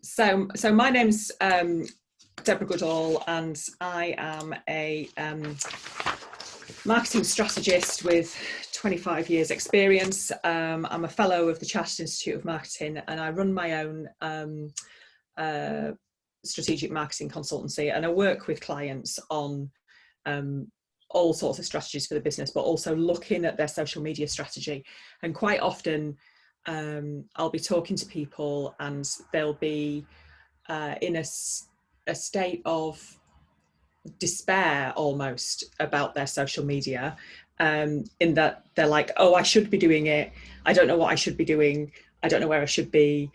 So my name's Deborah Goodall, and I am a marketing strategist with 25 years experience. I'm a fellow of the Chartered Institute of Marketing, and I run my own strategic marketing consultancy, and I work with clients on all sorts of strategies for the business, but also looking at their social media strategy. And quite often I'll be talking to people and they'll be in a state of despair almost about their social media, in that they're like, oh, I should be doing it, I don't know what I should be doing, I don't know where I should be.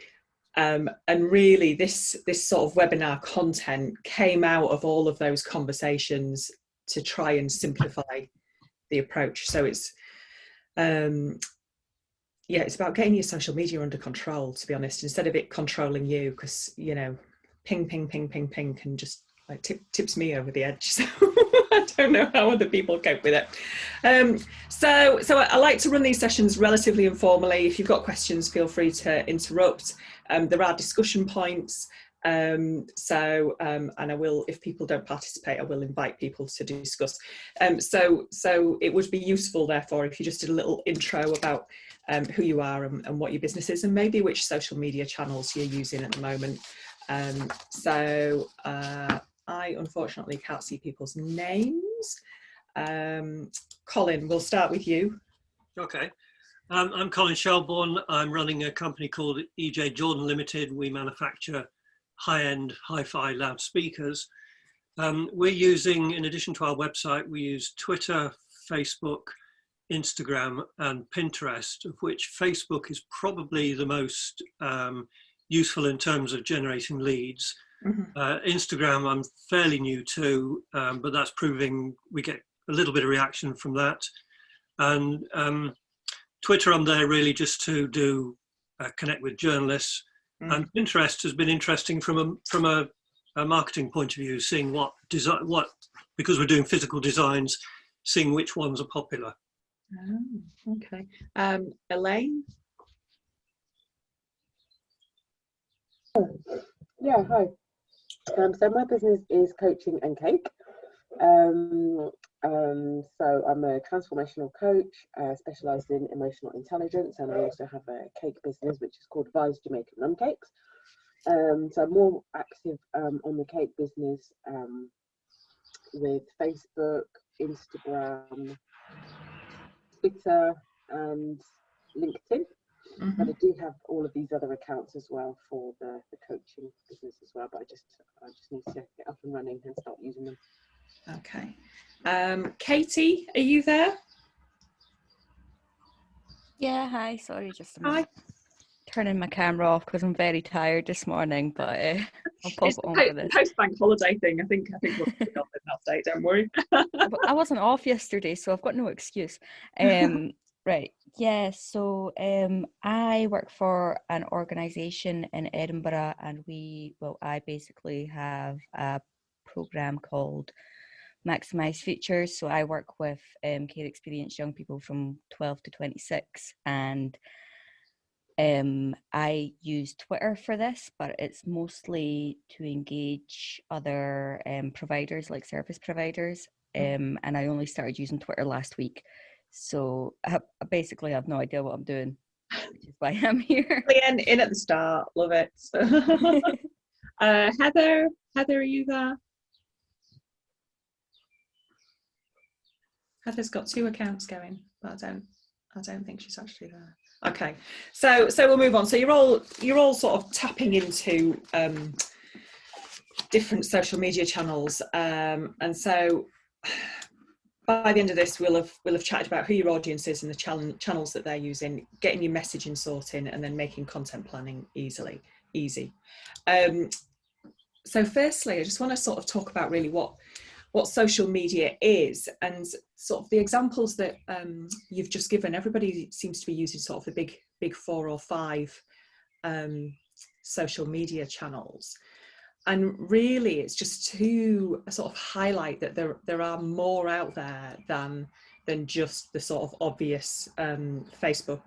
And really this sort of webinar content came out of all of those conversations to try and simplify the approach. So it's it's about getting your social media under control, to be honest, instead of it controlling you, because ping can just like tips me over the edge. So I don't know how other people cope with it. So I like to run these sessions relatively informally. If you've got questions, feel free to interrupt. There are discussion points. And I will, if people don't participate, I will invite people to discuss. So it would be useful, therefore, if you just did a little intro about who you are and what your business is, and maybe which social media channels you're using at the moment. I unfortunately can't see people's names. Colin, we'll start with you. Okay. I'm Colin Shelbourne. I'm running a company called EJ Jordan Limited. We manufacture high-end hi-fi loudspeakers. We're using, in addition to our website, we use Twitter, Facebook, Instagram and Pinterest, of which Facebook is probably the most useful in terms of generating leads. Mm-hmm. Instagram I'm fairly new to, but that's proving we get a little bit of reaction from that. And Twitter, I'm there really just to do connect with journalists. Mm. And Pinterest has been interesting from a marketing point of view, seeing because we're doing physical designs, seeing which ones are popular. Oh, okay. Elaine? Yeah, hi. So my business is coaching and cake. So I'm a transformational coach, specialised in emotional intelligence, and I also have a cake business which is called Vi's Jamaican Rum Cakes. So I'm more active on the cake business with Facebook, Instagram, Twitter and LinkedIn. Mm-hmm. But I do have all of these other accounts as well for the coaching business as well, but I just need to get up and running and start using them. Okay. Katie, are you there? Yeah, hi, sorry, just a minute. Hi. Turning my camera off because I'm very tired this morning, but I'll pop it on for this. Post-bank holiday thing. I think we'll be off in that state, don't worry. I wasn't off yesterday, so I've got no excuse. Right, yeah, so I work for an organisation in Edinburgh, and I basically have a programme called Maximise Futures. So I work with care experienced young people from 12 to 26, and I use Twitter for this, but it's mostly to engage other providers, like service providers, and I only started using Twitter last week. So I basically have no idea what I'm doing, which is why I'm here. In at the start, love it. Heather, are you there? Heather's got 2 accounts going, but I don't think she's actually there. Okay, so we'll move on. So you're all sort of tapping into different social media channels, and so by the end of this, we'll have chatted about who your audience is and the channels that they're using, getting your messaging sorting, and then making content planning easy. So firstly, I just want to sort of talk about really what social media is, and sort of the examples that you've just given. Everybody seems to be using sort of the big 4 or 5 social media channels. And really, it's just to sort of highlight that there are more out there than just the sort of obvious Facebook,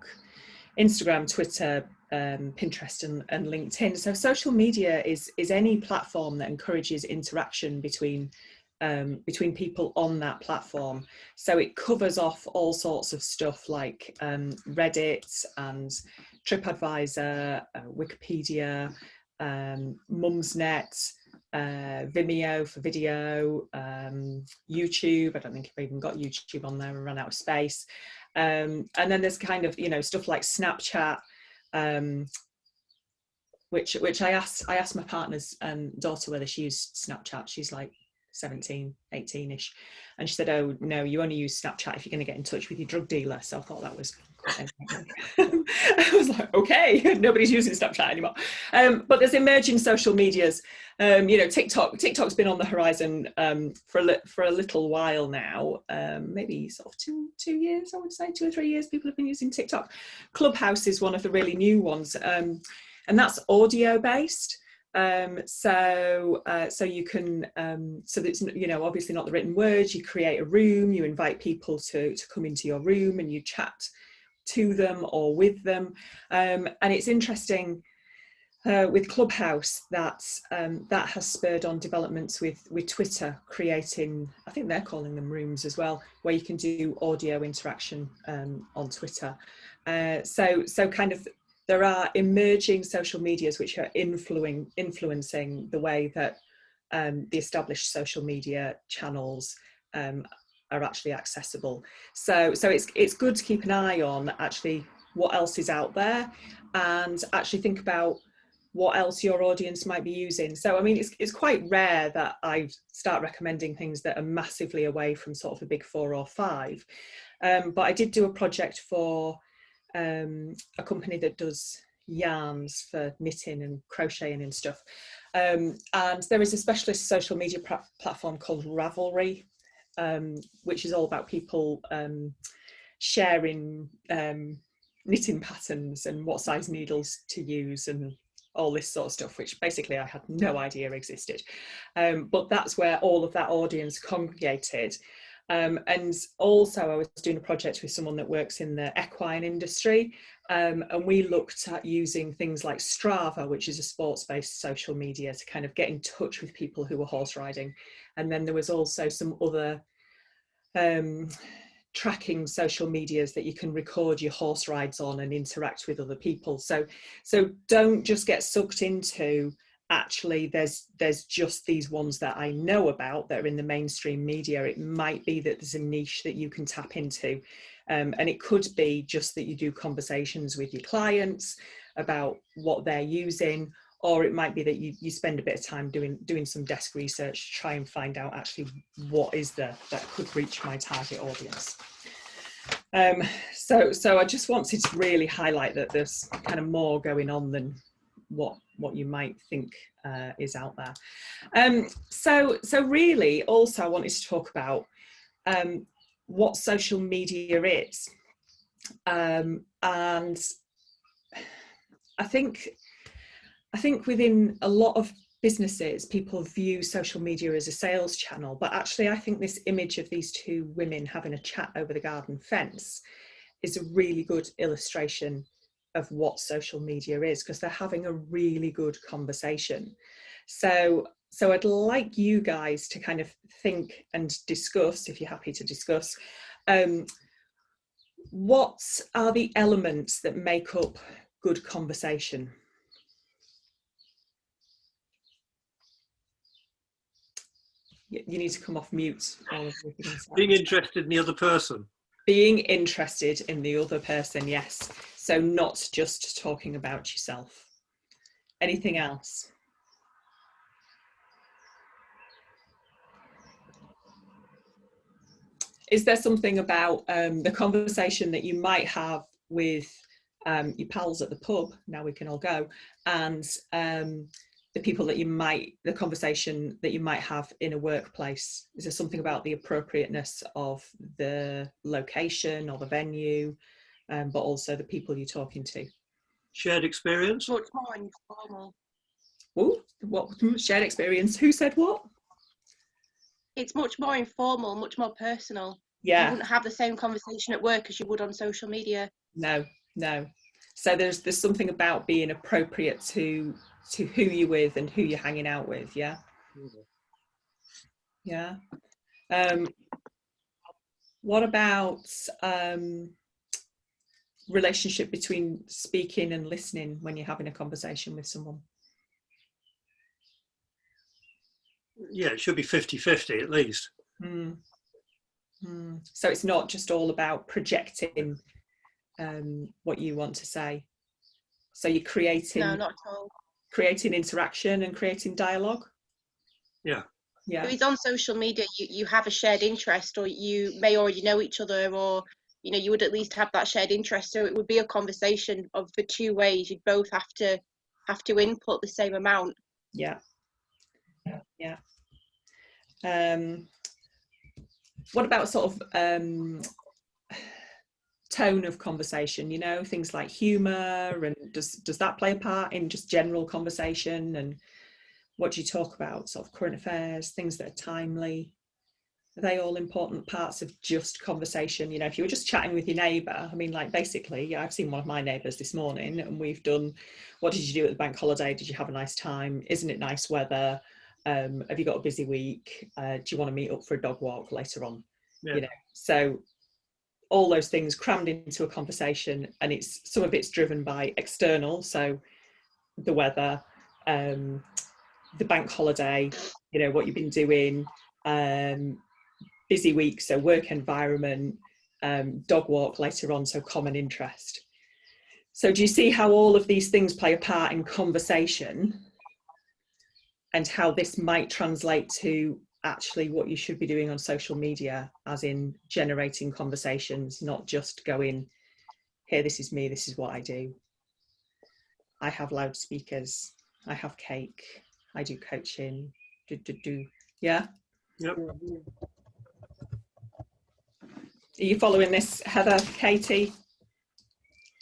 Instagram, Twitter, Pinterest and LinkedIn. So social media is any platform that encourages interaction between people on that platform. So it covers off all sorts of stuff like Reddit and TripAdvisor, Wikipedia, Mumsnet, Vimeo for video, YouTube. I don't think I've even got YouTube on there, and run out of space. And then there's kind of, you know, stuff like Snapchat, which I asked my partner's daughter whether she used Snapchat. She's like 17, 18-ish, and she said, oh no, you only use Snapchat if you're going to get in touch with your drug dealer. So I thought that was quite I was like, okay, nobody's using Snapchat anymore. But there's emerging social medias. You know, TikTok's been on the horizon for a little while now, maybe sort of two years, I would say, 2 or 3 years people have been using TikTok. Clubhouse is one of the really new ones, and that's audio based. So you can, so that's, you know, obviously not the written words. You create a room, you invite people to come into your room, and you chat to them or with them. And it's interesting with Clubhouse that that has spurred on developments with Twitter creating, I think they're calling them rooms as well, where you can do audio interaction on Twitter. So kind of, there are emerging social medias which are influencing the way that the established social media channels are actually accessible. So it's good to keep an eye on actually what else is out there, and actually think about what else your audience might be using. So I mean, it's quite rare that I start recommending things that are massively away from sort of the big 4 or 5. But I did do a project for a company that does yarns for knitting and crocheting and stuff, and there is a specialist social media platform called Ravelry, which is all about people sharing knitting patterns and what size needles to use and all this sort of stuff, which basically I had no idea existed, but that's where all of that audience congregated. And also I was doing a project with someone that works in the equine industry, and we looked at using things like Strava, which is a sports-based social media, to kind of get in touch with people who were horse riding. And then there was also some other tracking social medias that you can record your horse rides on and interact with other people. So don't just get sucked into, actually there's just these ones that I know about that are in the mainstream media. It might be that there's a niche that you can tap into, and it could be just that you do conversations with your clients about what they're using, or it might be that you spend a bit of time doing some desk research to try and find out actually what is there that could reach my target audience. So I just wanted to really highlight that there's kind of more going on than what you might think is out there. So really also I wanted to talk about what social media is, and I think within a lot of businesses people view social media as a sales channel, but actually I think this image of these 2 women having a chat over the garden fence is a really good illustration of what social media is, because they're having a really good conversation. So I'd like you guys to kind of think and discuss, if you're happy to discuss, what are the elements that make up good conversation? You need to come off mute. Being interested in the other person. Being interested in the other person, yes. So not just talking about yourself. Anything else? Is there something about the conversation that you might have with your pals at the pub, now we can all go, and the people that the conversation that you might have in a workplace? Is there something about the appropriateness of the location or the venue, but also the people you're talking to? Shared experience? Much more informal. Oh, what shared experience? Who said what? It's much more informal, much more personal. Yeah. You wouldn't have the same conversation at work as you would on social media. No. So there's something about being appropriate to who you're with and who you're hanging out with. Yeah. Yeah. What about relationship between speaking and listening when you're having a conversation with someone? Yeah, it should be 50-50 at least. So it's not just all about projecting what you want to say. So you're creating, No, not at all. Creating interaction and creating dialogue. Yeah. Yeah. If it's on social media, you have a shared interest, or you may already know each other, or you would at least have that shared interest. So it would be a conversation of the two ways. You'd both have to input the same amount. Yeah. Yeah. What about sort of tone of conversation, things like humor, and does that play a part in just general conversation? And what do you talk about, sort of current affairs, things that are timely? Are they all important parts of just conversation? If you were just chatting with your neighbour, I mean, like, basically, I've seen one of my neighbours this morning and we've done, what did you do at the bank holiday? Did you have a nice time? Isn't it nice weather? Have you got a busy week? Do you want to meet up for a dog walk later on? Yeah. So all those things crammed into a conversation, and some of it's driven by external, so the weather, the bank holiday, what you've been doing, busy week, so work environment, dog walk later on, so common interest. So do you see how all of these things play a part in conversation, and how this might translate to actually what you should be doing on social media, as in generating conversations, not just going, here, this is me, this is what I do. I have loudspeakers, I have cake, I do coaching, yeah? Yep. Are you following this, Heather, Katie?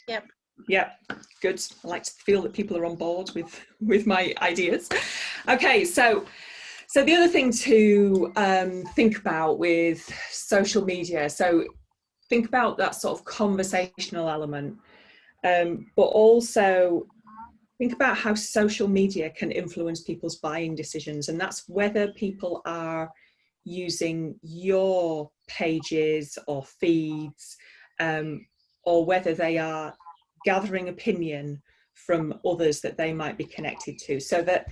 Yep. Yep, good. I like to feel that people are on board with my ideas. Okay, so the other thing to think about with social media, so think about that sort of conversational element, but also think about how social media can influence people's buying decisions, and that's whether people are using your pages or feeds, or whether they are gathering opinion from others that they might be connected to. So that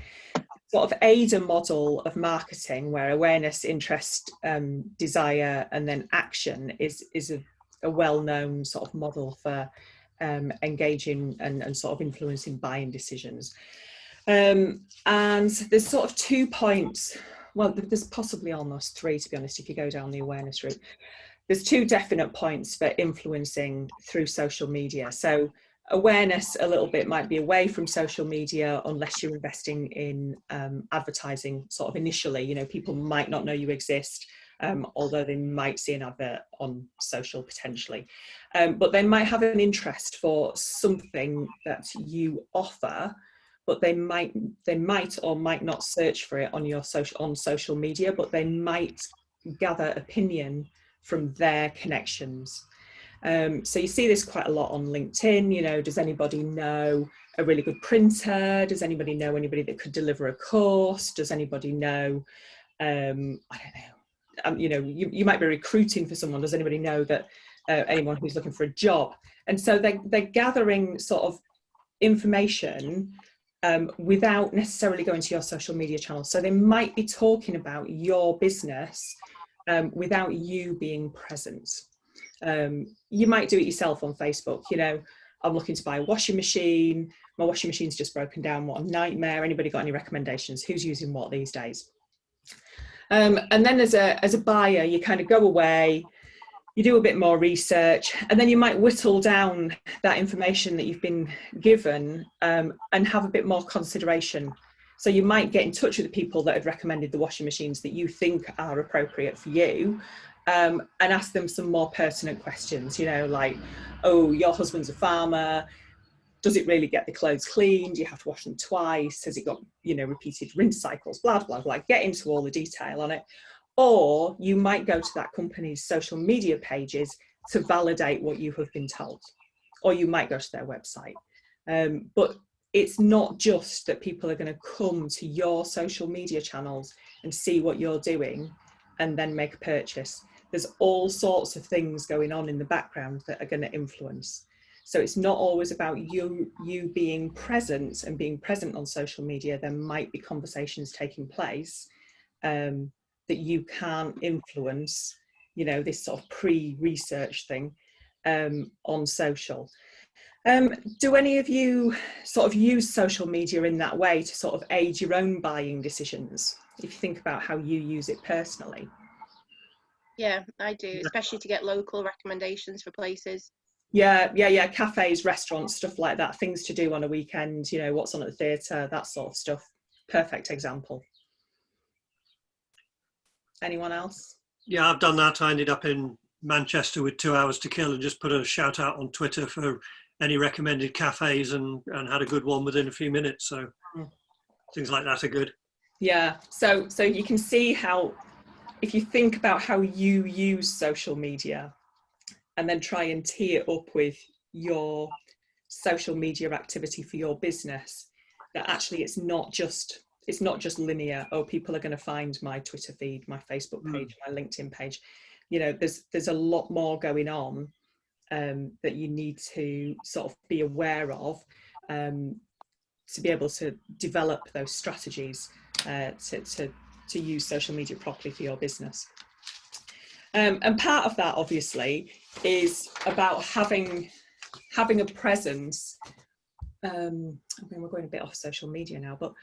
sort of AIDA model of marketing, where awareness, interest, desire, and then action is a well-known sort of model for engaging and sort of influencing buying decisions. And there's sort of 2 points. Well, there's possibly almost 3, to be honest, if you go down the awareness route. There's 2 definite points for influencing through social media. So awareness a little bit might be away from social media unless you're investing in advertising sort of initially. People might not know you exist, although they might see an advert on social potentially. But they might have an interest for something that you offer, but they might or might not search for it on social media, but they might gather opinion from their connections. So you see this quite a lot on LinkedIn. Does anybody know a really good printer? Does anybody know anybody that could deliver a course? Does anybody know, I don't know, you might be recruiting for someone. Does anybody know that anyone who's looking for a job? And so they're gathering sort of information without necessarily going to your social media channels. So they might be talking about your business without you being present. You might do it yourself on Facebook. I'm looking to buy a washing machine. My washing machine's just broken down. What a nightmare. Anybody got any recommendations? Who's using what these days? And then as a buyer, you kind of go away, you do a bit more research, and then you might whittle down that information that you've been given and have a bit more consideration. So you might get in touch with the people that have recommended the washing machines that you think are appropriate for you, and ask them some more pertinent questions, like, oh, your husband's a farmer. Does it really get the clothes clean? Do you have to wash them twice? Has it got, repeated rinse cycles? Blah, blah, blah. Get into all the detail on it. Or you might go to that company's social media pages to validate what you have been told. or you might go to their website. But it's not just that people are going to come to your social media channels and see what you're doing and then make a purchase. There's all sorts of things going on in the background that are going to influence. So it's not always about you being present and being present on social media. There might be conversations taking place that you can't influence, you know, this sort of pre-research thing on social. Do any of you sort of use social media in that way to sort of aid your own buying decisions, if you think about how you use it personally? Yeah, I do, especially to get local recommendations for places. Yeah, cafes, restaurants, stuff like that, things to do on a weekend, you know, what's on at the theatre, that sort of stuff. Perfect example. Anyone else? Yeah, I've done that. I ended up in Manchester with 2 hours to kill and just put a shout out on Twitter for any recommended cafes and had a good one within a few minutes. So things like that are good. Yeah, so you can see how, if you think about how you use social media and then try and tee it up with your social media activity for your business, that actually it's not just linear. Oh, people are going to find my Twitter feed, my Facebook page, my LinkedIn page. You know, there's a lot more going on that you need to sort of be aware of to be able to develop those strategies to use social media properly for your business. And part of that obviously is about having a presence. I mean, we're going a bit off social media now, but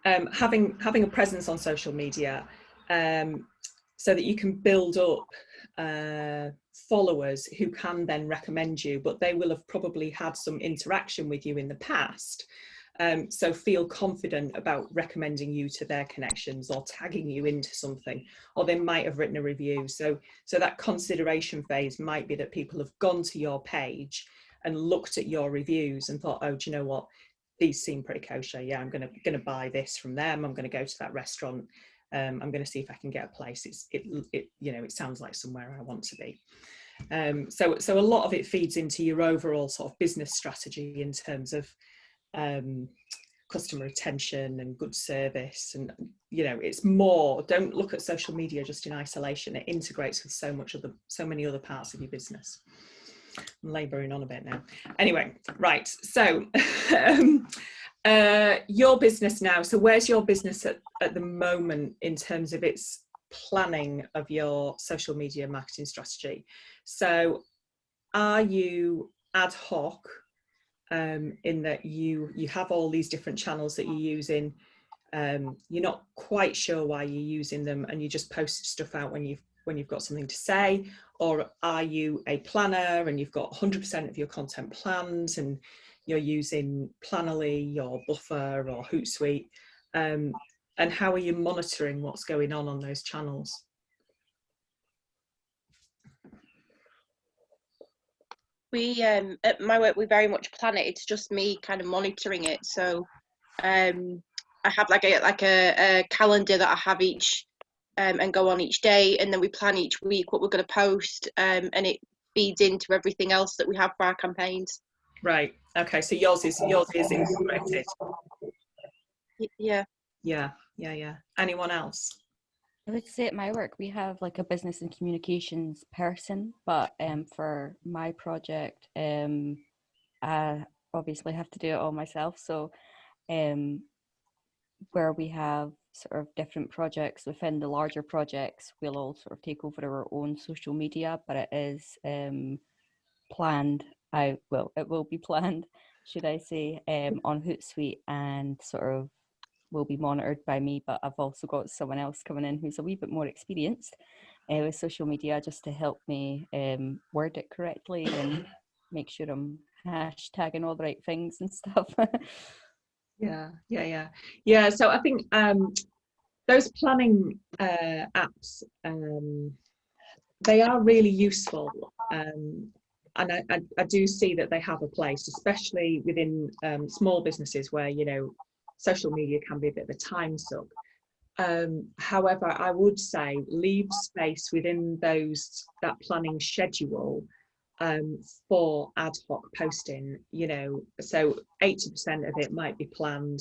having a presence on social media so that you can build up followers who can then recommend you, but they will have probably had some interaction with you in the past. So feel confident about recommending you to their connections or tagging you into something, or they might have written a review. So that consideration phase might be that people have gone to your page and looked at your reviews and thought, oh, do you know what? These seem pretty kosher. Yeah, I'm going to buy this from them. I'm going to go to that restaurant. I'm going to see if I can get a place. It you know, it sounds like somewhere I want to be. So a lot of it feeds into your overall sort of business strategy in terms of customer retention and good service. And you know, it's more, don't look at social media just in isolation. It integrates with so many other parts of your business. I'm labouring on a bit now. Anyway, right, so your business now, so where's your business at the moment in terms of its planning of your social media marketing strategy? So are you ad hoc in that you have all these different channels that you're using, you're not quite sure why you're using them and you just post stuff out when you've got something to say? Or are you a planner and you've got 100% of your content planned and you're using Planoly or Buffer or Hootsuite? And how are you monitoring what's going on those channels? We at my work, we very much plan it. It's just me kind of monitoring it. So I have like a calendar that I have each and go on each day, and then we plan each week what we're going to post, and it feeds into everything else that we have for our campaigns. Right. Okay. So yours is integrated. Yeah. Anyone else? I would say at my work we have like a business and communications person, but for my project, I obviously have to do it all myself. So where we have sort of different projects within the larger projects, we'll all sort of take over our own social media, but it is planned. It will be planned, should I say, on Hootsuite, and sort of will be monitored by me. But I've also got someone else coming in who's a wee bit more experienced with social media, just to help me word it correctly and make sure I'm hashtagging all the right things and stuff. Yeah. So I think those planning apps, they are really useful, and I do see that they have a place, especially within small businesses where, you know, social media can be a bit of a time suck. However, I would say leave space within that planning schedule for ad hoc posting, you know, so 80% of it might be planned,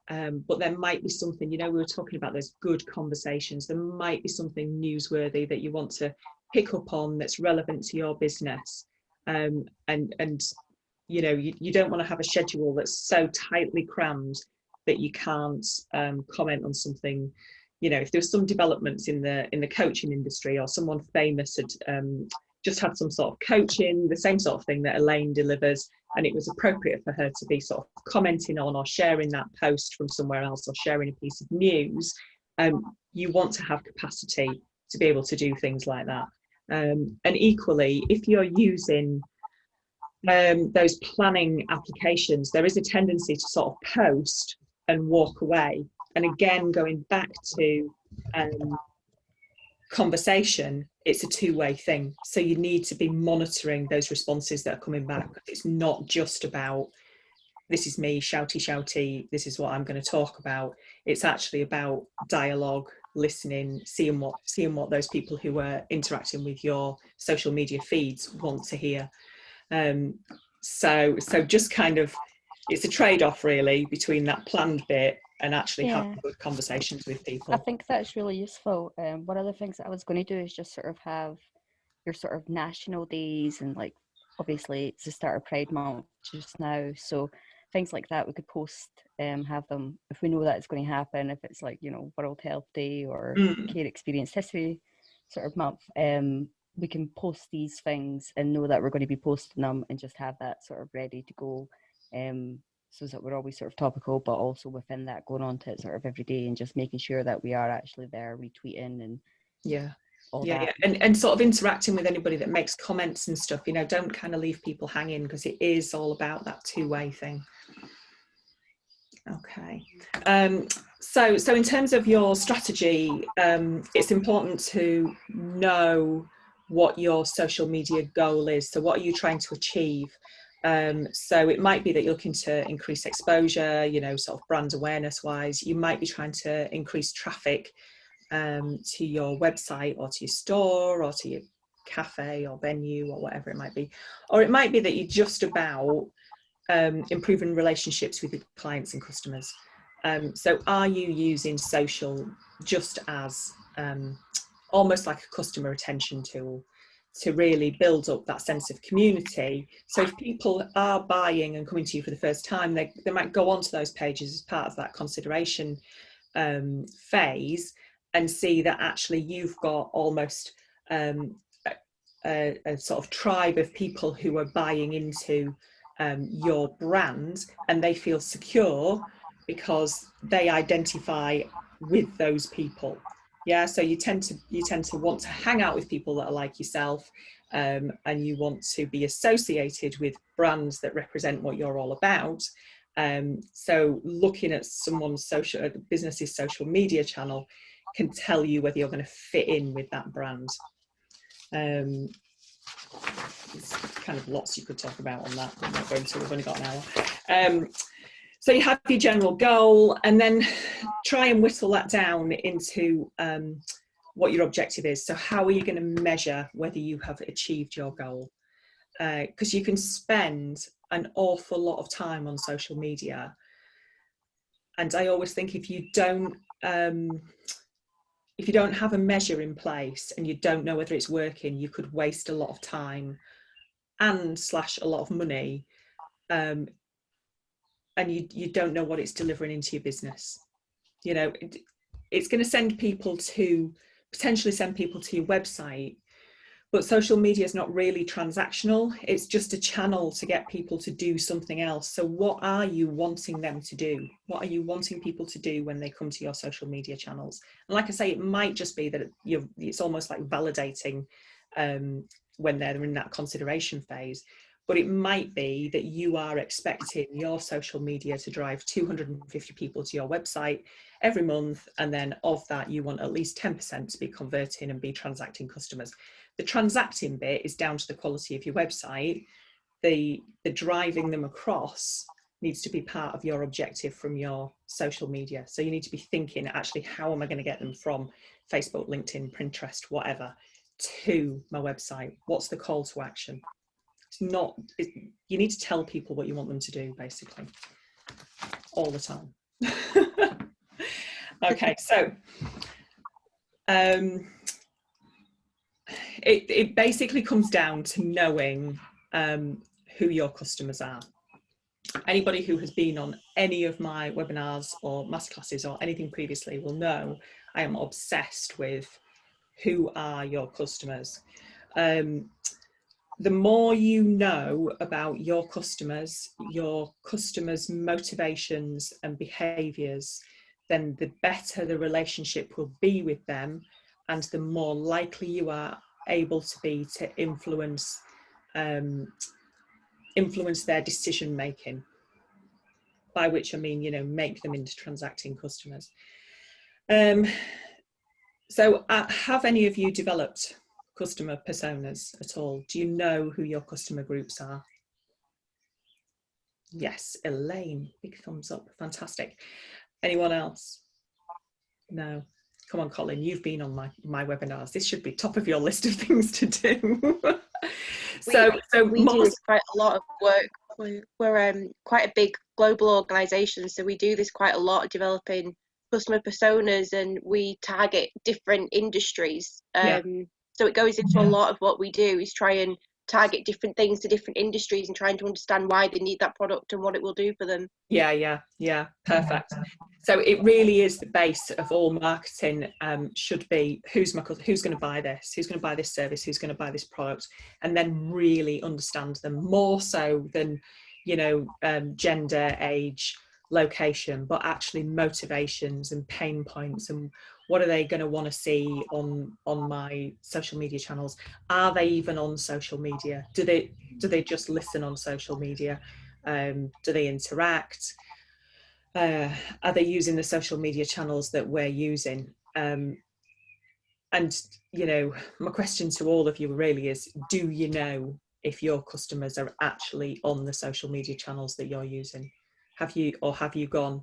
but there might be something, you know, we were talking about those good conversations, there might be something newsworthy that you want to pick up on that's relevant to your business, and you know, you don't want to have a schedule that's so tightly crammed that you can't comment on something. You know, if there's some developments in the coaching industry, or someone famous had just had some sort of coaching, the same sort of thing that Elaine delivers, and it was appropriate for her to be sort of commenting on or sharing that post from somewhere else or sharing a piece of news, you want to have capacity to be able to do things like that. And equally, if you're using those planning applications, there is a tendency to sort of post and walk away. And again, going back to conversation, it's a two-way thing. So you need to be monitoring those responses that are coming back. It's not just about, this is me, shouty, this is what I'm going to talk about. It's actually about dialogue, listening, seeing what those people who are interacting with your social media feeds want to hear. So just kind of, it's a trade-off really between that planned bit and actually having good conversations with people. I think that's really useful. One of the things that I was going to do is just sort of have your sort of national days, and like obviously it's the start of Pride Month just now, so things like that we could post, have them if we know that it's going to happen, if it's like, you know, World Health Day or Care Experience History sort of month, we can post these things and know that we're going to be posting them and just have that sort of ready to go, so that we're always sort of topical, but also within that going on to it sort of every day and just making sure that we are actually there retweeting and all that. And sort of interacting with anybody that makes comments and stuff, you know, don't kind of leave people hanging, because it is all about that two-way thing. Okay, so in terms of your strategy, it's important to know what your social media goal is. So what are you trying to achieve? So it might be that you're looking to increase exposure, you know, sort of brand awareness wise. You might be trying to increase traffic to your website or to your store or to your cafe or venue or whatever it might be. Or it might be that you're just about improving relationships with your clients and customers. So are you using social just as almost like a customer retention tool to really build up that sense of community? So if people are buying and coming to you for the first time, they might go onto those pages as part of that consideration phase and see that actually you've got almost a sort of tribe of people who are buying into your brand, and they feel secure because they identify with those people. Yeah, so you tend to want to hang out with people that are like yourself, and you want to be associated with brands that represent what you're all about. So looking at someone's business's social media channel can tell you whether you're going to fit in with that brand. There's kind of lots you could talk about on that. I'm not going to, we've only got an hour. So you have your general goal, and then try and whittle that down into what your objective is. So how are you going to measure whether you have achieved your goal? Because you can spend an awful lot of time on social media, and I always think if you don't have a measure in place and you don't know whether it's working, you could waste a lot of time and / a lot of money, and you don't know what it's delivering into your business. You know, it's going to potentially send people to your website, but social media is not really transactional. It's just a channel to get people to do something else. So what are you wanting them to do? What are you wanting people to do when they come to your social media channels? And like I say, it might just be that it's almost like validating when they're in that consideration phase. But it might be that you are expecting your social media to drive 250 people to your website every month, and then of that you want at least 10% to be converting and be transacting customers. The transacting bit is down to the quality of your website. The driving them across needs to be part of your objective from your social media. So you need to be thinking, actually, how am I going to get them from Facebook, LinkedIn, Pinterest, whatever, to my website? What's the call to action? you need to tell people what you want them to do, basically, all the time. Okay, so it basically comes down to knowing who your customers are. Anybody who has been on any of my webinars or masterclasses or anything previously will know I am obsessed with who are your customers. The more you know about your customers' motivations and behaviours, then the better the relationship will be with them, and the more likely you are able to be to influence their decision making. By which I mean, make them into transacting customers. So have any of you developed customer personas at all? Do you know who your customer groups are? Yes, Elaine, big thumbs up, fantastic. Anyone else? No. Come on, Colin, you've been on my webinars. This should be top of your list of things to do. We do quite a lot of work. We're quite a big global organisation, so we do this quite a lot, developing customer personas, and we target different industries. So it goes into a lot of what we do is try and target different things to different industries and trying to understand why they need that product and what it will do for them. Yeah, perfect. So it really is the base of all marketing. Should be who's going to buy this, who's going to buy this service, who's going to buy this product, and then really understand them more so than gender, age, location, but actually motivations and pain points, and what are they going to want to see on my social media channels? Are they even on social media? Do they just listen on social media? Do they interact? Are they using the social media channels that we're using? And my question to all of you really is, do you know if your customers are actually on the social media channels that you're using? Have you gone,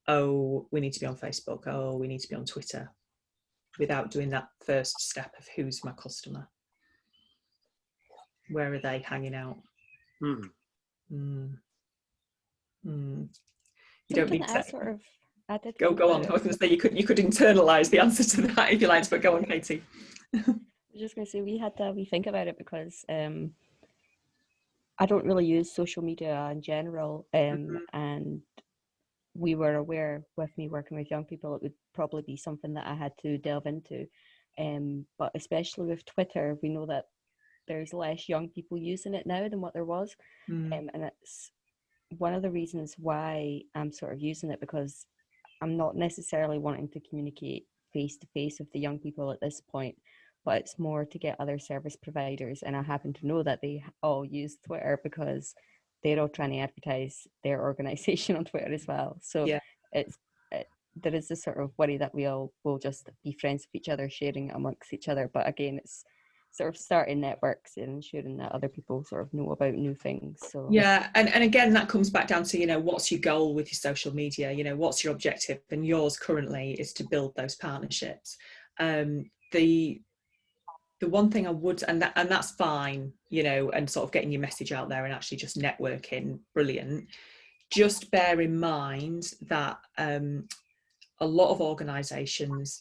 oh, we need to be on Facebook, oh, we need to be on Twitter, without doing that first step of who's my customer? Where are they hanging out? You don't need to sort of go on. I was going to say you could internalize the answer to that if you liked, but go on, Katie. I was just going to say we think about it because I don't really use social media in general, and we were aware with me working with young people it would probably be something that I had to delve into, but especially with Twitter, we know that there's less young people using it now than what there was, and it's one of the reasons why I'm sort of using it, because I'm not necessarily wanting to communicate face to face with the young people at this point, but it's more to get other service providers, and I happen to know that they all use Twitter because they're all trying to advertise their organization on Twitter as well. So there is this sort of worry that we all will just be friends with each other, sharing amongst each other. But again, it's sort of starting networks and ensuring that other people sort of know about new things. So and again, that comes back down to what's your goal with your social media, what's your objective, and yours currently is to build those partnerships. The one thing I would, and that's fine, and sort of getting your message out there and actually just networking, brilliant. Just bear in mind that a lot of organisations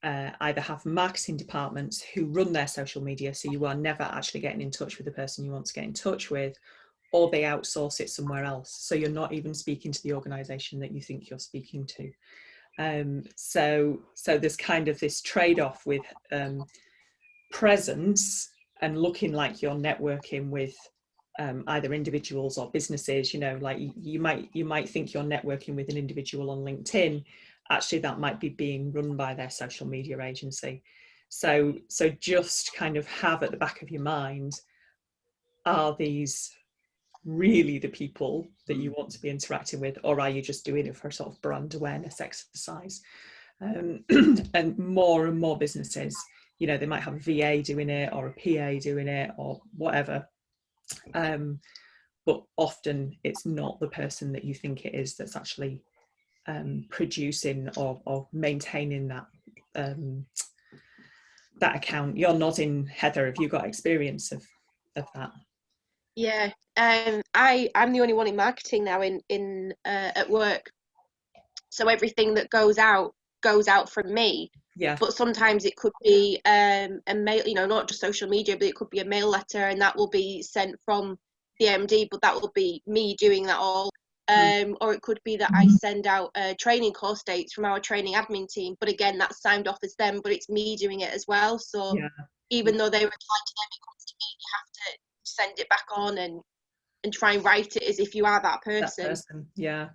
either have marketing departments who run their social media, so you are never actually getting in touch with the person you want to get in touch with, or they outsource it somewhere else, so you're not even speaking to the organisation that you think you're speaking to. So there's kind of this trade-off with presence and looking like you're networking with either individuals or businesses. Like you might think you're networking with an individual on LinkedIn, actually that might be being run by their social media agency. So just kind of have at the back of your mind, are these really the people that you want to be interacting with, or are you just doing it for a sort of brand awareness exercise? And more businesses, they might have a VA doing it or a PA doing it or whatever, but often it's not the person that you think it is that's actually producing or maintaining that account. You're nodding, Heather. Have you got experience of that? Yeah, I'm the only one in marketing now in at work, so everything that goes out from me. Yeah. But sometimes it could be a mail, not just social media, but it could be a mail letter, and that will be sent from the MD, but that will be me doing that all. Or it could be that I send out training course dates from our training admin team, but again, that's signed off as them, but it's me doing it as well. So Yeah. even though they reply to them, it comes to me, you have to send it back on and try and write it as if you are that person. Yeah.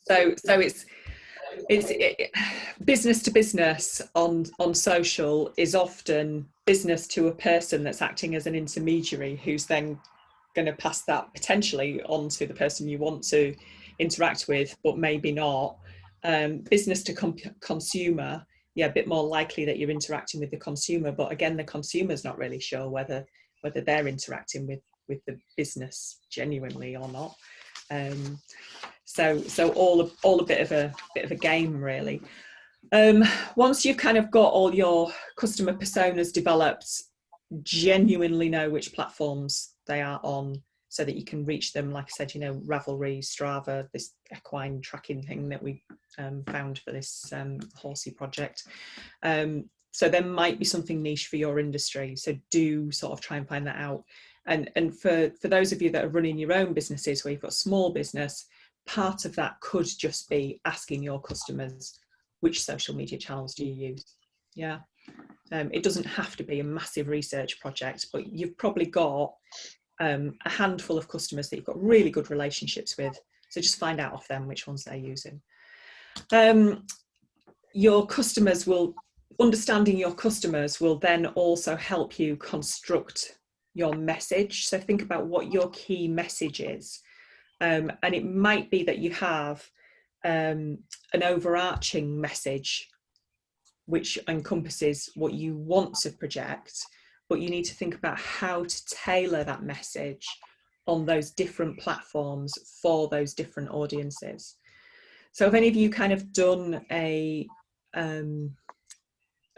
So it's business to business on social is often business to a person that's acting as an intermediary, who's then going to pass that potentially on to the person you want to interact with, but maybe not. Business to consumer, yeah, a bit more likely that you're interacting with the consumer, but again, the consumer's not really sure whether they're interacting with the business genuinely or not. So all a bit of a game, really. Once you've kind of got all your customer personas developed, genuinely know which platforms they are on so that you can reach them. Like I said, Ravelry, Strava, this equine tracking thing that we found for this horsey project. So there might be something niche for your industry. So do sort of try and find that out. And for those of you that are running your own businesses where you've got small business, part of that could just be asking your customers, which social media channels do you use? Yeah. It doesn't have to be a massive research project, but you've probably got a handful of customers that you've got really good relationships with. So just find out off them which ones they're using. Understanding your customers will then also help you construct your message. So think about what your key message is. And it might be that you have an overarching message which encompasses what you want to project, but you need to think about how to tailor that message on those different platforms for those different audiences. So have any of you kind of done a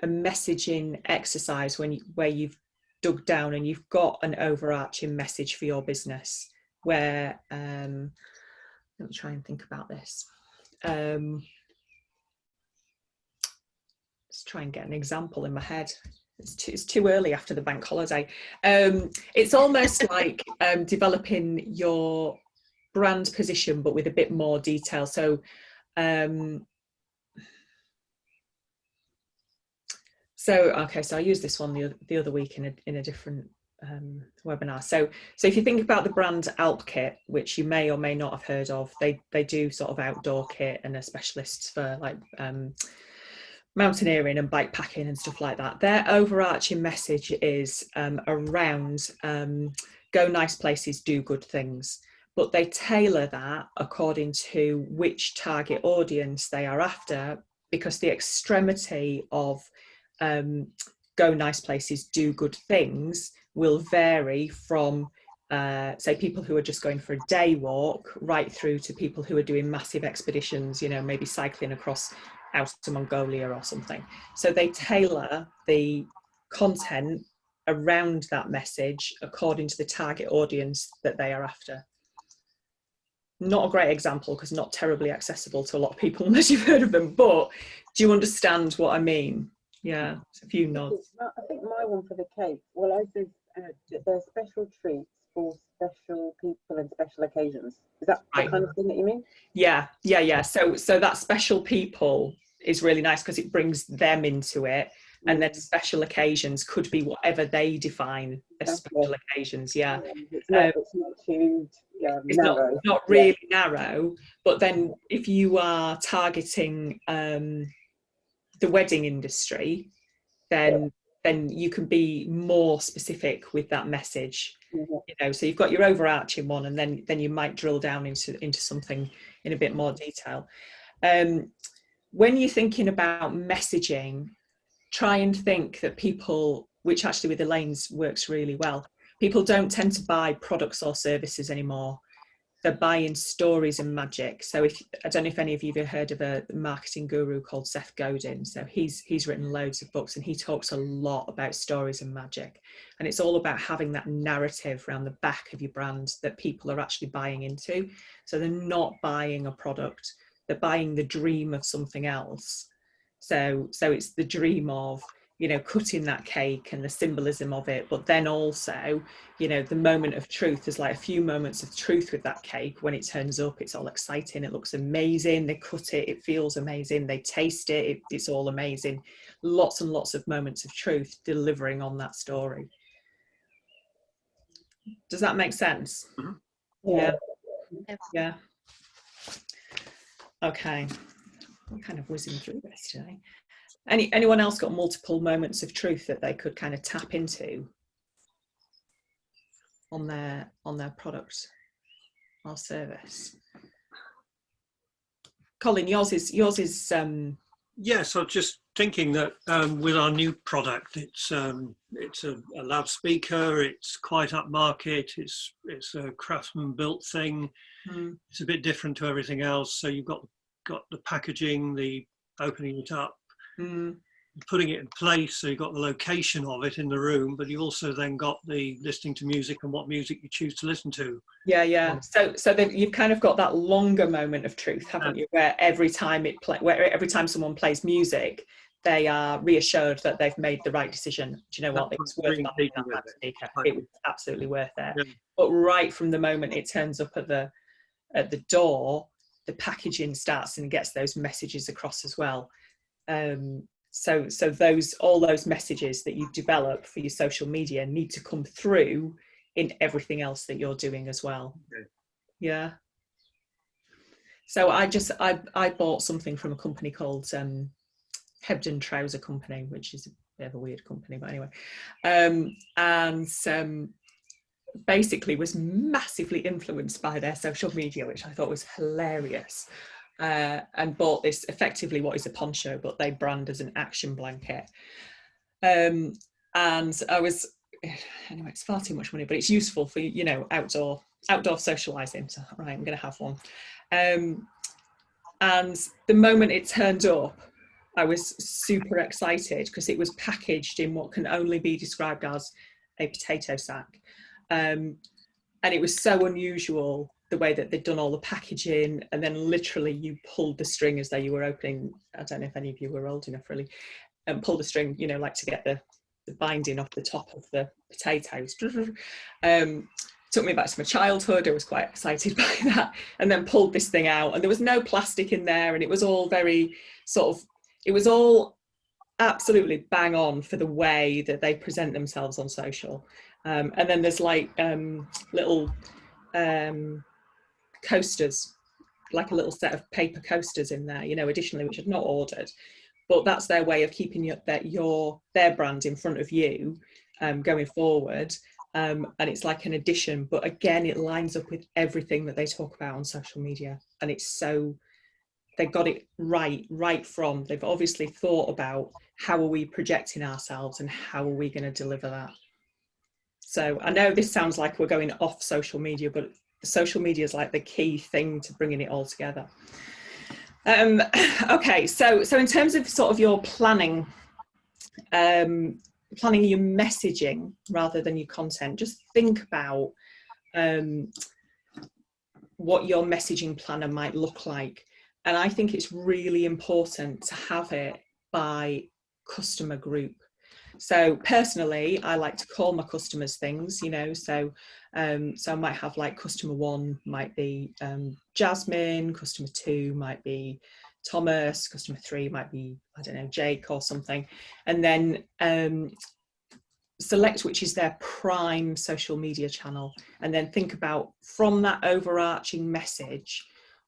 messaging exercise where you've dug down and you've got an overarching message for your business where, let me try and think about this. Let's try and get an example in my head. It's too early after the bank holiday. It's almost like developing your brand position, but with a bit more detail. So, okay, so I used this one the other week in a different webinar. So if you think about the brand Alp Kit, which you may or may not have heard of, they do sort of outdoor kit and are specialists for like mountaineering and bike packing and stuff like that. Their overarching message is around go nice places, do good things, but they tailor that according to which target audience they are after, because the extremity of go nice places, do good things will vary from say people who are just going for a day walk right through to people who are doing massive expeditions, maybe cycling across out to Mongolia or something. So they tailor the content around that message according to the target audience that they are after. Not a great example because not terribly accessible to a lot of people unless you've heard of them, but do you understand what I mean? Yeah, a few nods. I think my one for the cake, well, I said they're special treats for special people and special occasions. Is that the kind of thing that you mean? Yeah. So that special people is really nice because it brings them into it, and then special occasions could be whatever they define as special occasions. Yeah, it's not too it's narrow. not really narrow, but then if you are targeting the wedding industry, then you can be more specific with that message. So you've got your overarching one, and then you might drill down into something in a bit more detail. When you're thinking about messaging, try and think that people, which actually with Elaine's works really well, people don't tend to buy products or services anymore. they're buying stories and magic. So I don't know if any of you have heard of a marketing guru called Seth Godin. So he's written loads of books, and he talks a lot about stories and magic. And it's all about having that narrative around the back of your brand that people are actually buying into. So they're not buying a product, they're buying the dream of something else. So it's the dream of, you know, cutting that cake and the symbolism of it, but then also, you know, the moment of truth. There's like a few moments of truth with that cake. When it turns up, it's all exciting, it looks amazing, they cut it, it feels amazing, they taste it, it's all amazing. Lots and lots of moments of truth delivering on that story. Does that make sense? Yeah. Yeah. Okay, I'm kind of whizzing through this today. Anyone else got multiple moments of truth that they could kind of tap into on their product or service? Colin, yours is Yes, I was just thinking that with our new product, it's a loudspeaker. It's quite upmarket. It's a craftsman built thing. It's a bit different to everything else. So you've got the packaging, the opening it up, putting it in place. So you've got the location of it in the room, but you've also then got the listening to music and what music you choose to listen to. Yeah. So you've kind of got that longer moment of truth, haven't you? Where every time someone plays music, they are reassured that they've made the right decision. Do you know what? It was worth that on that speaker. It was absolutely worth it. Yeah. But right from the moment it turns up at the door, the packaging starts and gets those messages across as well. So all those messages that you develop for your social media need to come through in everything else that you're doing as well. Okay. Yeah. So I bought something from a company called Hebden Trouser Company, which is a bit of a weird company, but anyway. Basically was massively influenced by their social media, which I thought was hilarious. And bought this, effectively what is a poncho, but they brand as an action blanket. And I was, anyway, it's far too much money, but it's useful for, you know, outdoor socializing. So, right, I'm going to have one. And the moment it turned up, I was super excited because it was packaged in what can only be described as a potato sack. And it was so unusual the way that they'd done all the packaging, and then literally you pulled the string as though you were opening, I don't know if any of you were old enough really, and pull the string, you know, like to get the binding off the top of the potatoes. Took me back to my childhood. I was quite excited by that, and then pulled this thing out, and there was no plastic in there, and it was all very it was all absolutely bang on for the way that they present themselves on social. And then there's like little coasters, like a little set of paper coasters in there, you know, additionally, which I've not ordered, but that's their way of keeping their brand in front of you going forward. And it's like an addition, but again, it lines up with everything that they talk about on social media. And it's so, they got it right from, they've obviously thought about how are we projecting ourselves and how are we going to deliver that. So I know this sounds like we're going off social media, but social media is like the key thing to bringing it all together. Okay, so in terms of sort of your planning your messaging rather than your content, just think about what your messaging planner might look like. And I think it's really important to have it by customer group. So personally, I like to call my customers things, you know, so I might have like customer 1 might be Jasmine, customer 2 might be Thomas, customer 3 might be, I don't know, Jake or something. And then select which is their prime social media channel, and then think about from that overarching message,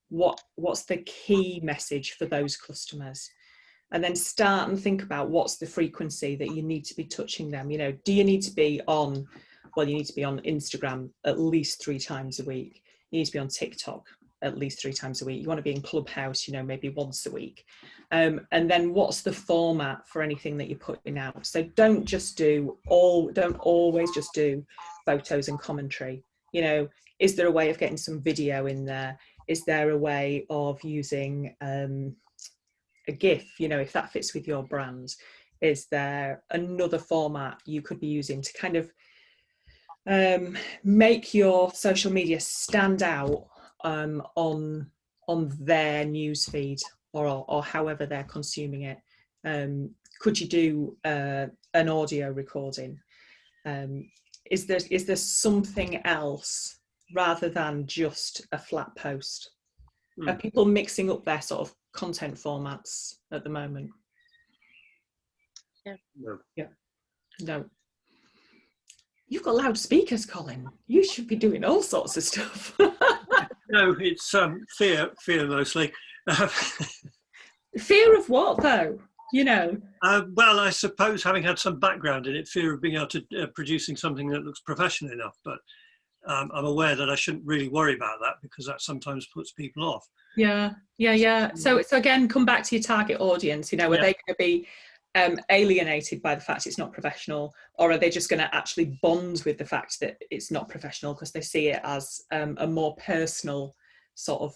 what's the key message for those customers, and then start and think about what's the frequency that you need to be touching them. You know, do you need to be on, well, you need to be on Instagram at least 3 times a week. You need to be on TikTok at least 3 times a week. You want to be in Clubhouse, you know, maybe once a week. And then what's the format for anything that you're putting out? So don't always just do photos and commentary. You know, is there a way of getting some video in there? Is there a way of using a GIF, you know, if that fits with your brand? Is there another format you could be using to kind of make your social media stand out on their newsfeed, or however they're consuming it? Could you do an audio recording? Is there something else rather than just a flat post? Are people mixing up their sort of content formats at the moment? No. You've got loudspeakers, Colin. You should be doing all sorts of stuff. No, it's fear mostly. Fear of what, though? You know. Well, I suppose having had some background in it, fear of being able to producing something that looks professional enough. But I'm aware that I shouldn't really worry about that, because that sometimes puts people off. Yeah. So again, come back to your target audience. You know, are they going to be alienated by the fact it's not professional, or are they just going to actually bond with the fact that it's not professional because they see it as a more personal sort of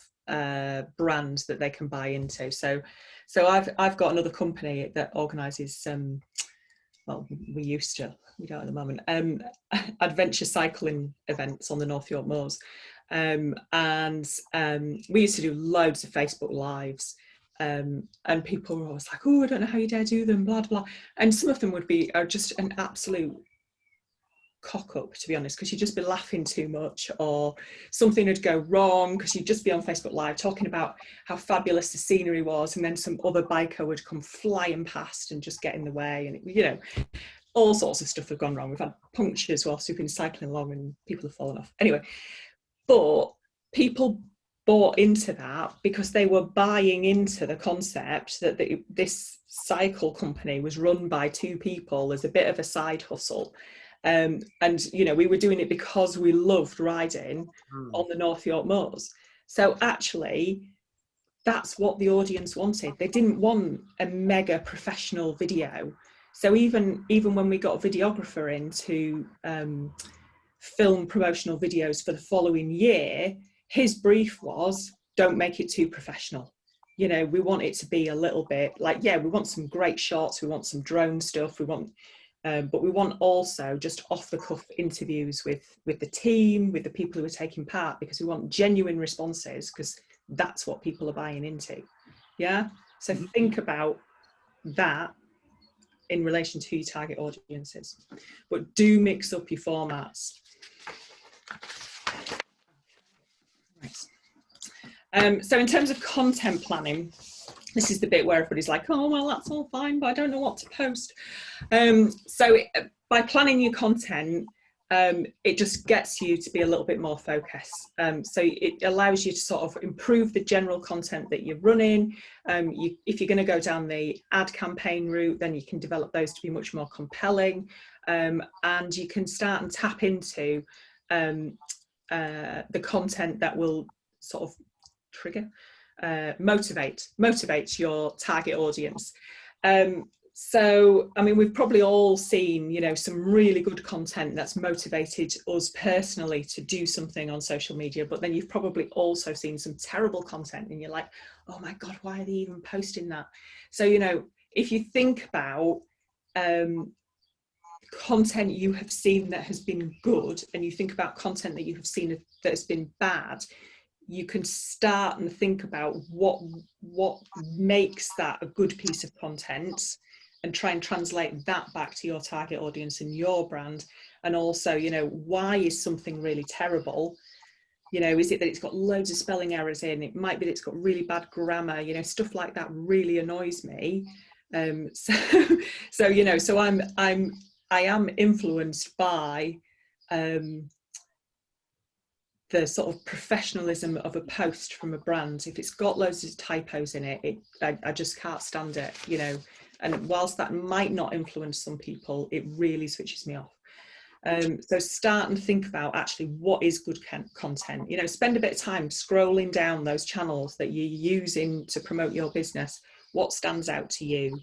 brand that they can buy into? So I've got another company that organises well, we don't at the moment, adventure cycling events on the North York Moors, and we used to do loads of Facebook lives. And people were always like, oh, I don't know how you dare do them, blah blah. And some of them are just an absolute cock up, to be honest, because you'd just be laughing too much, or something would go wrong because you'd just be on Facebook Live talking about how fabulous the scenery was, and then some other biker would come flying past and just get in the way, and you know, all sorts of stuff have gone wrong. We've had punctures whilst we've been cycling along and people have fallen off. Anyway, but people bought into that because they were buying into the concept that this cycle company was run by two people as a bit of a side hustle. And you know, we were doing it because we loved riding on the North York Moors. So actually, that's what the audience wanted. They didn't want a mega professional video. So even when we got a videographer in to film promotional videos for the following year, his brief was, don't make it too professional. You know, we want it to be a little bit like, yeah, we want some great shots, we want some drone stuff, we want, but we want also just off the cuff interviews with the team, with the people who are taking part, because we want genuine responses, because that's what people are buying into. Yeah. So think about that in relation to your target audiences, but do mix up your formats. So in terms of content planning, this is the bit where everybody's like, oh, well, that's all fine, but I don't know what to post. So by planning your content, it just gets you to be a little bit more focused. So it allows you to sort of improve the general content that you're running. If you're going to go down the ad campaign route, then you can develop those to be much more compelling. And you can start and tap into the content that will sort of trigger, motivate your target audience. So, I mean, we've probably all seen, you know, some really good content that's motivated us personally to do something on social media, but then you've probably also seen some terrible content and you're like, oh my God, why are they even posting that? So, you know, if you think about content you have seen that has been good, and you think about content that you have seen that has been bad, you can start and think about what makes that a good piece of content, and try and translate that back to your target audience and your brand. And also, you know, why is something really terrible? You know, is it that it's got loads of spelling errors in? It might be that it's got really bad grammar. You know, stuff like that really annoys me. So you know, so I am influenced by the sort of professionalism of a post from a brand. If it's got loads of typos in it, I just can't stand it, you know. And whilst that might not influence some people, it really switches me off. So start and think about actually what is good content. You know, spend a bit of time scrolling down those channels that you're using to promote your business. What stands out to you?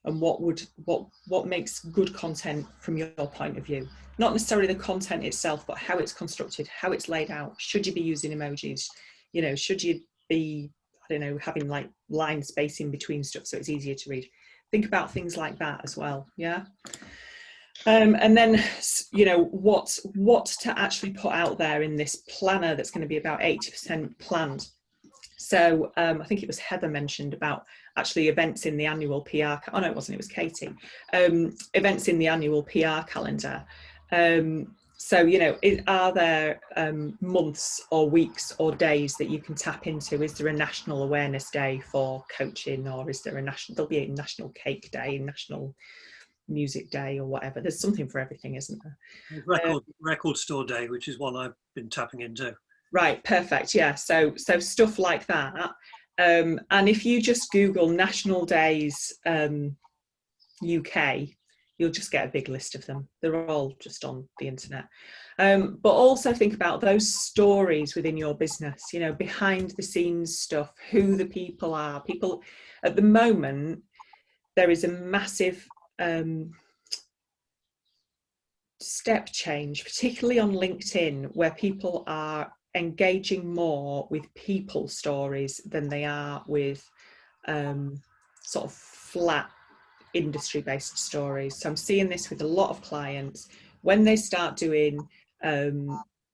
and what makes good content from your point of view. Not necessarily the content itself, but how it's constructed, how it's laid out. Should you be using emojis? You know, should you be, I don't know, having like line spacing between stuff so it's easier to read? Think about things like that as well. Yeah. And then, you know, what to actually put out there in this planner that's going to be about 80% planned. So I think it was Heather mentioned about actually events in the annual PR. Oh no, it wasn't. It was Katie. Events in the annual PR calendar. So, you know, are there months or weeks or days that you can tap into? Is there a national awareness day for coaching, or is there a national? There'll be a national cake day, national music day, or whatever. There's something for everything, isn't there? Record store day, which is one I've been tapping into. Right, perfect. Yeah, so stuff like that. And if you just Google National Days UK, you'll just get a big list of them. They're all just on the internet. But also think about those stories within your business, you know, behind the scenes stuff, who the people are. People at the moment, there is a massive step change, particularly on LinkedIn, where people are engaging more with people stories than they are with sort of flat industry-based stories. So I'm seeing this with a lot of clients when they start doing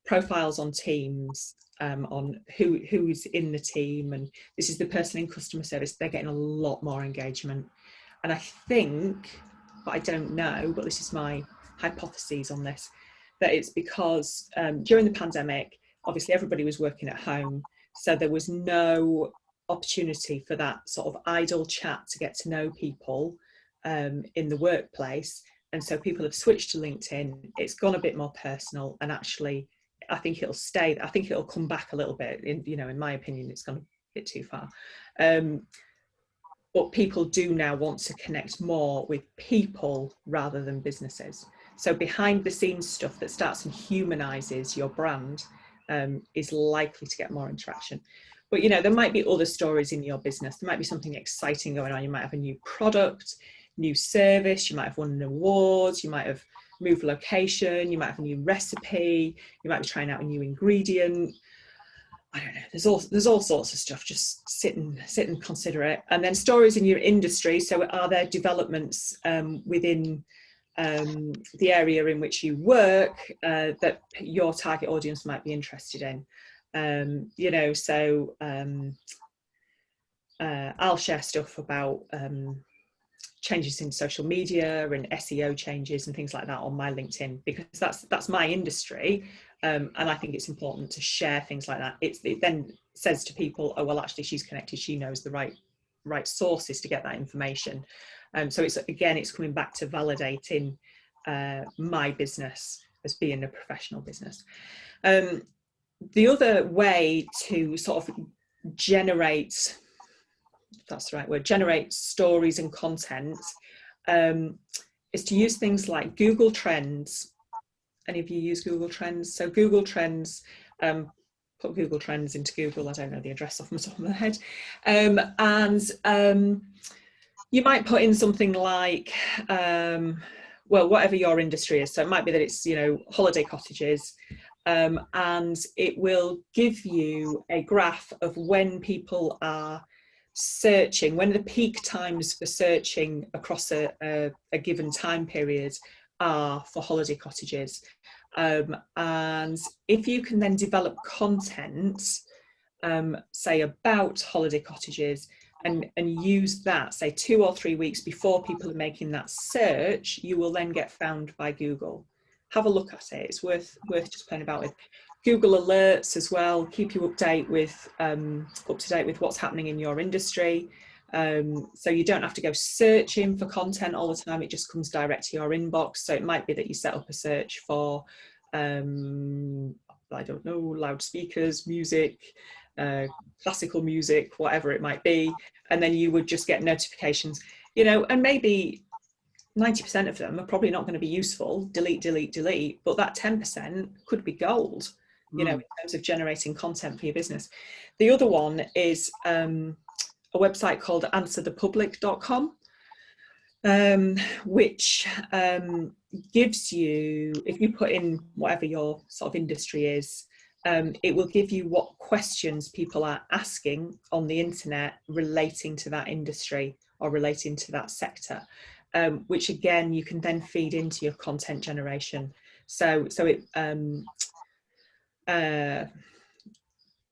profiles on teams, on who's in the team, and this is the person in customer service. They're getting a lot more engagement, and I think, but I don't know, but this is my hypotheses on this, that it's because during the pandemic, obviously everybody was working at home, so there was no opportunity for that sort of idle chat to get to know people in the workplace, and so people have switched to LinkedIn. It's gone a bit more personal, and actually I think it'll stay. I think it'll come back a little bit. In my opinion, it's gone a bit too far. But people do now want to connect more with people rather than businesses. So behind the scenes stuff that starts and humanizes your brand is likely to get more interaction. But, you know, there might be other stories in your business. There might be something exciting going on. You might have a new product, new service. You might have won an award. You might have moved location. You might have a new recipe. You might be trying out a new ingredient. I don't know, there's all sorts of stuff. Just sit and consider it. And then stories in your industry. So are there developments within the area in which you work that your target audience might be interested in? You know, so I'll share stuff about changes in social media and SEO changes and things like that on my LinkedIn, because that's my industry. And I think it's important to share things like that. It then says to people, oh, well, actually, she's connected. She knows the right sources to get that information. So it's coming back to validating my business as being a professional business. The other way to sort of generate, if that's the right word, generate stories and content is to use things like Google Trends. Any of you use Google Trends? So Google Trends, put Google Trends into Google. I don't know the address off the top of my head. And you might put in something like, well, whatever your industry is. So it might be that it's, you know, holiday cottages. And it will give you a graph of when people are searching, when the peak times for searching across a given time period are for holiday cottages. And if you can then develop content, say about holiday cottages, and use that, say 2 or 3 weeks before people are making that search, you will then get found by Google. Have a look at it. It's worth just playing about with. Google Alerts as well, keep you up to date with what's happening in your industry. So you don't have to go searching for content all the time. It just comes direct to your inbox. So it might be that you set up a search for, I don't know, loudspeakers, music, classical music, whatever it might be. And then you would just get notifications, you know, and maybe 90% of them are probably not going to be useful. Delete, delete, delete. But that 10% could be gold, you know, in terms of generating content for your business. The other one is a website called answerthepublic.com. which gives you, if you put in whatever your sort of industry is, it will give you what questions people are asking on the internet relating to that industry or relating to that sector, which again you can then feed into your content generation. So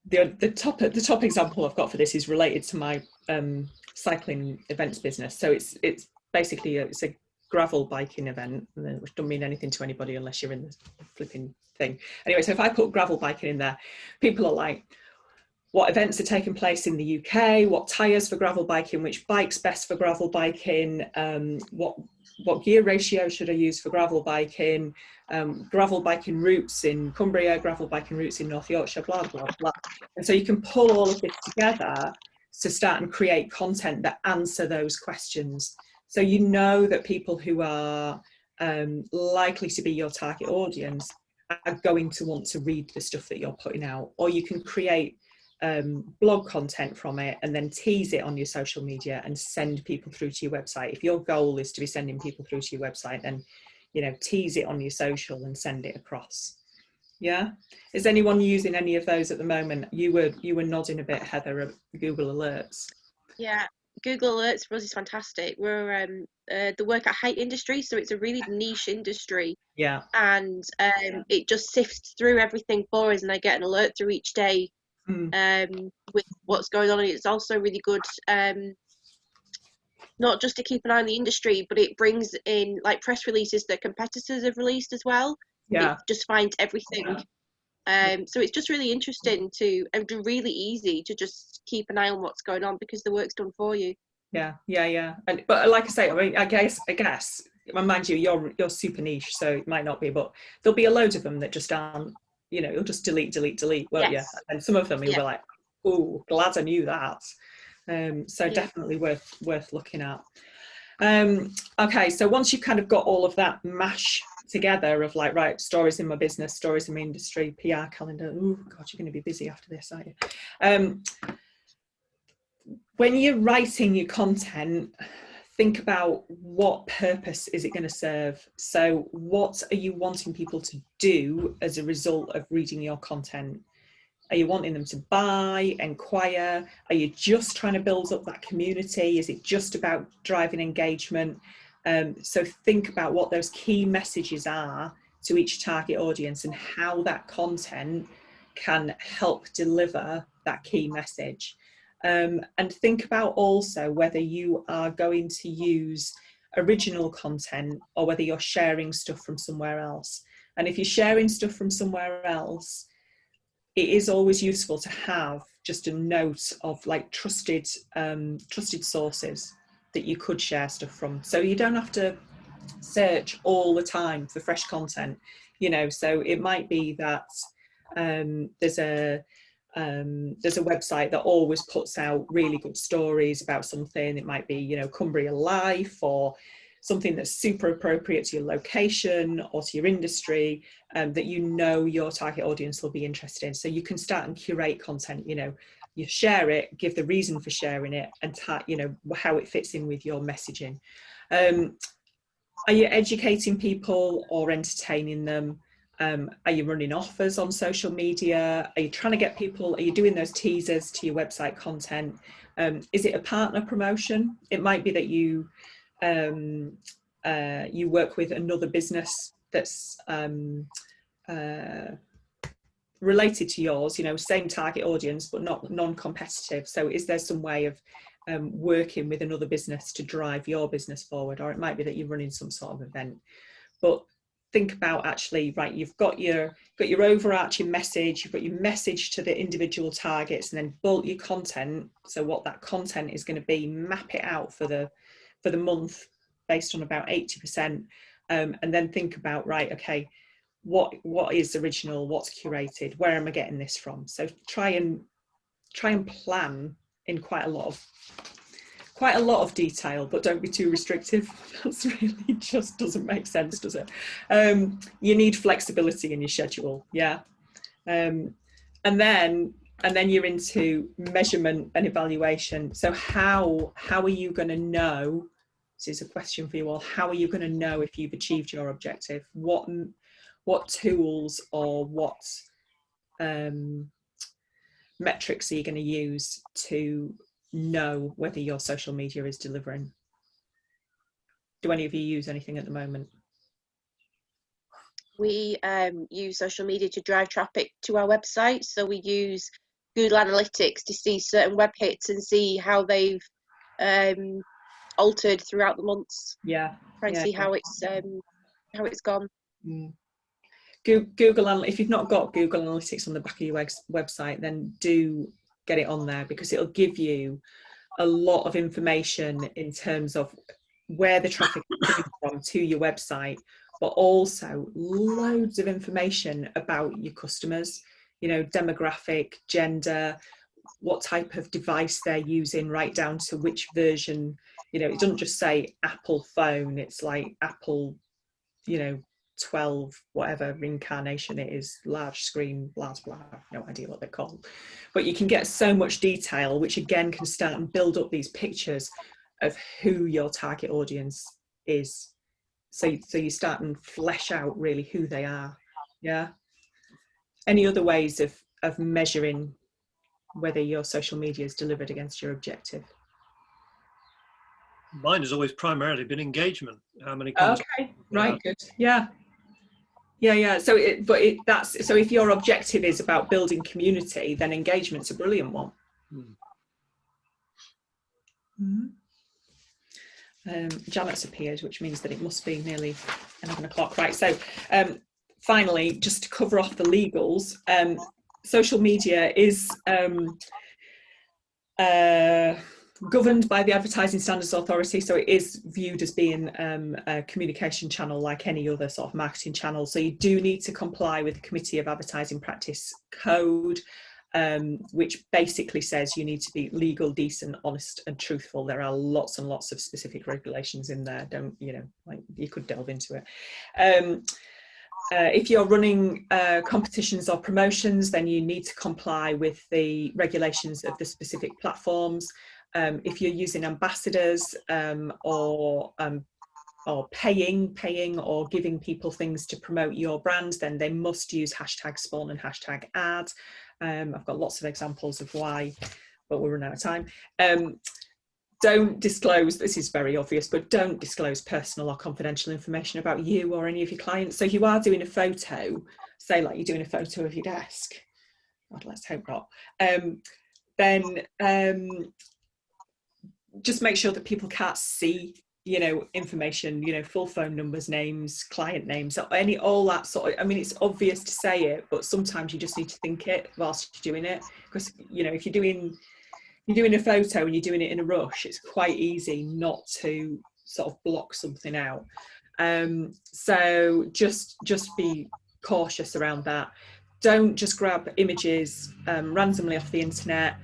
the top example I've got for this is related to my cycling events business. So it's basically it's a gravel biking event, which doesn't mean anything to anybody unless you're in the flipping thing. Anyway, so if I put gravel biking in there, people are like, what events are taking place in the UK, what tyres for gravel biking, which bike's best for gravel biking, what gear ratio should I use for gravel biking, gravel biking routes in Cumbria, gravel biking routes in North Yorkshire, blah, blah, blah. And so you can pull all of this together to start and create content that answer those questions. So you know that people who are likely to be your target audience are going to want to read the stuff that you're putting out, or you can create blog content from it and then tease it on your social media and send people through to your website. If your goal is to be sending people through to your website, then, you know, tease it on your social and send it across. Yeah. Is anyone using any of those at the moment? You were nodding a bit, Heather, at Google Alerts. Yeah, Google Alerts for us is fantastic. We're the work at height industry, so it's a really niche industry. Yeah. And it just sifts through everything for us, and I get an alert through each day with what's going on. And it's also really good, not just to keep an eye on the industry, but it brings in like press releases that competitors have released as well. Yeah. It just finds everything. So it's just really interesting and really easy to just keep an eye on what's going on because the work's done for you. Yeah. And but like I say, I mean, I guess, mind you, you're super niche, so it might not be, but there'll be a load of them that just aren't, you know, you'll just delete, won't you? And some of them you'll be like, oh, glad I knew that. So definitely worth looking at. Okay, so once you've kind of got all of that mash together of like, right, stories in my business, stories in my industry, PR calendar, oh god, you're going to be busy after this, aren't you? When you're writing your content, think about what purpose is it going to serve. So what are you wanting people to do as a result of reading your content? Are you wanting them to buy, inquire? Are you just trying to build up that community? Is it just about driving engagement? So think about what those key messages are to each target audience and how that content can help deliver that key message. And think about also whether you are going to use original content or whether you're sharing stuff from somewhere else. And if you're sharing stuff from somewhere else, it is always useful to have just a note of like trusted sources that you could share stuff from. So you don't have to search all the time for fresh content, you know. So it might be that there's a website that always puts out really good stories about something. It might be, you know, Cumbria Life or something that's super appropriate to your location or to your industry, that you know your target audience will be interested in. So you can start and curate content, you know, you share it, give the reason for sharing it, and you know, how it fits in with your messaging. Are you educating people or entertaining them? Are you running offers on social media? Are you trying to get people, are you doing those teasers to your website content? Is it a partner promotion? It might be that you work with another business that's related to yours, you know, same target audience, but not non-competitive. So is there some way of working with another business to drive your business forward? Or it might be that you're running some sort of event. But think about actually, right, you've got your overarching message, you've got your message to the individual targets, and then bulk your content. So what that content is going to be, map it out for the month based on about 80%, and then think about, right, okay, what is original, what's curated, where am I getting this from? So try and plan in quite a lot of detail, but don't be too restrictive. That's really just doesn't make sense, does it? You need flexibility in your schedule, yeah. And then you're into measurement and evaluation. So how are you going to know this is a question for you all. How are you going to know if you've achieved your objective? What tools or what metrics are you going to use to know whether your social media is delivering? Do any of you use anything at the moment? We use social media to drive traffic to our website. So we use Google Analytics to see certain web hits and see how they've altered throughout the months. Yeah. Try and see how it's gone. Google, if you've not got Google Analytics on the back of your website, then do get it on there, because it'll give you a lot of information in terms of where the traffic is coming from to your website, but also loads of information about your customers, you know, demographic, gender, what type of device they're using, right down to which version. You know, it doesn't just say Apple phone, it's like Apple, you know, 12 whatever incarnation it is, large screen, blah blah, no idea what they're called, but you can get so much detail, which again can start and build up these pictures of who your target audience is, so you start and flesh out really who they are. Yeah. Any other ways of measuring whether your social media is delivered against your objective? Mine has always primarily been engagement. How many Okay, right, good. Yeah. So so if your objective is about building community, then engagement's a brilliant one. Janet's appeared, which means that it must be nearly 11 o'clock. Right, so finally, just to cover off the legals, social media is governed by the Advertising Standards Authority, so it is viewed as being a communication channel like any other sort of marketing channel. So you do need to comply with the Committee of Advertising Practice Code, which basically says you need to be legal, decent, honest and truthful. There are lots and lots of specific regulations in there. Don't, you know, like, you could delve into it. If you're running competitions or promotions, then you need to comply with the regulations of the specific platforms. If you're using ambassadors or paying or giving people things to promote your brand, then they must use hashtag spawn and hashtag ad. I've got lots of examples of why, but we're running out of time. Don't disclose, this is very obvious, but don't disclose personal or confidential information about you or any of your clients. So if you are doing a photo, say like you're doing a photo of your desk, God, let's hope not, then just make sure that people can't see, you know, information, you know, full phone numbers, names, client names, all that sort of, I mean, it's obvious to say it, but sometimes you just need to think it whilst you're doing it, because, you know, if you're doing a photo and you're doing it in a rush, it's quite easy not to sort of block something out. So just be cautious around that. Don't just grab images randomly off the internet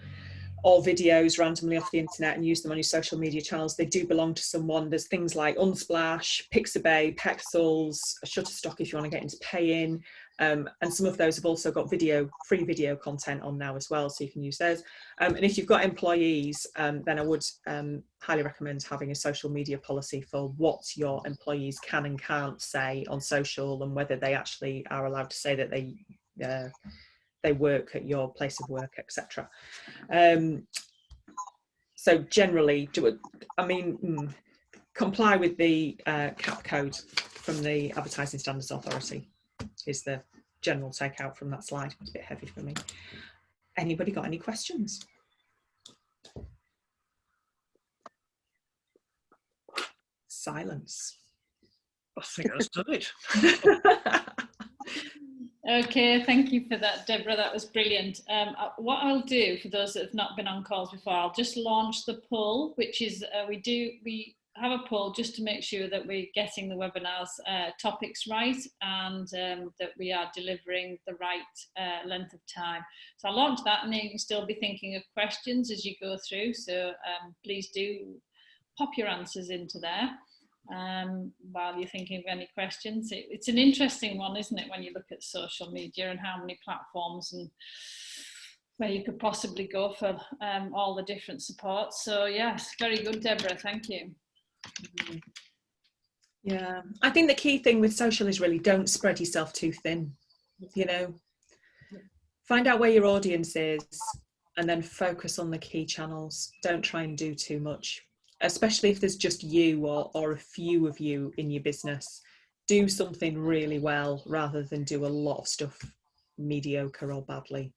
or videos randomly off the internet and use them on your social media channels. They do belong to someone. There's things like Unsplash, Pixabay, Pexels, Shutterstock if you want to get into paying. And some of those have also got free video content on now as well, so you can use those. And if you've got employees, then I would highly recommend having a social media policy for what your employees can and can't say on social, and whether they actually are allowed to say that they work at your place of work, etc. So generally, comply with the CAP code from the Advertising Standards Authority is the general takeout from that slide. It's a bit heavy for me. Anybody got any questions? Silence. I think that's done it. Okay, thank you for that, Deborah. That was brilliant. What I'll do for those that have not been on calls before, I'll just launch the poll, which is we have a poll just to make sure that we're getting the webinar's topics right, and that we are delivering the right length of time. So I'll launch that, and then you can still be thinking of questions as you go through. So please do pop your answers into there. While you're thinking of any questions. It's an interesting one, isn't it, when you look at social media and how many platforms and where you could possibly go for all the different supports. So yes, very good, Deborah, thank you. Yeah, I think the key thing with social is really don't spread yourself too thin. You know, find out where your audience is and then focus on the key channels. Don't try and do too much, especially if there's just you or a few of you in your business. Do something really well rather than do a lot of stuff mediocre or badly.